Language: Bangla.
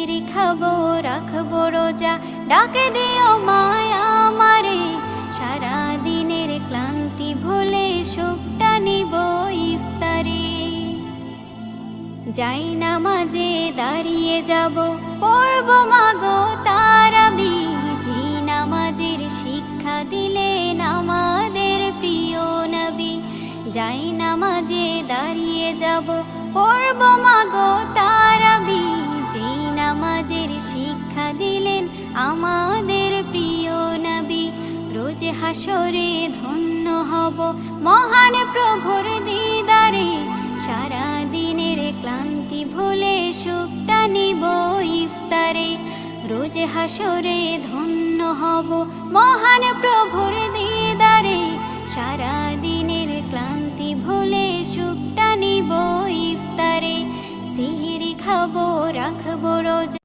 খাবো রাখবো রোজা, ডাকে দিও মায়া আমারে। সারা দিনের ক্লান্তি ভুলে সুখটা নিব ইফতারে। যাই নামাজে দাঁড়িয়ে যাব, পড়ব মাগো তারাবি। যে নামাজের শিক্ষা দিলেন আমাদের প্রিয় নবী। যাই নামাজে দাঁড়িয়ে যাব, পড়ব মাগো তারাবি। যে নামাজের শিক্ষা দিলেন আমাদের প্রিয় নবী। রোজ হাসরে ধন্য হব মহান প্রভুর দিদারে। সারা দিনের ক্লান্তি ভুলে সুখটা নিব ইফতারে। রোজ হাসরে ধন্য হব মহান প্রভুর দিদারে। সারা দিনের ক্লান্তি ভুলে সুখটা নিব ইফতারে। সিহরি খাবো রাখবো রোজা।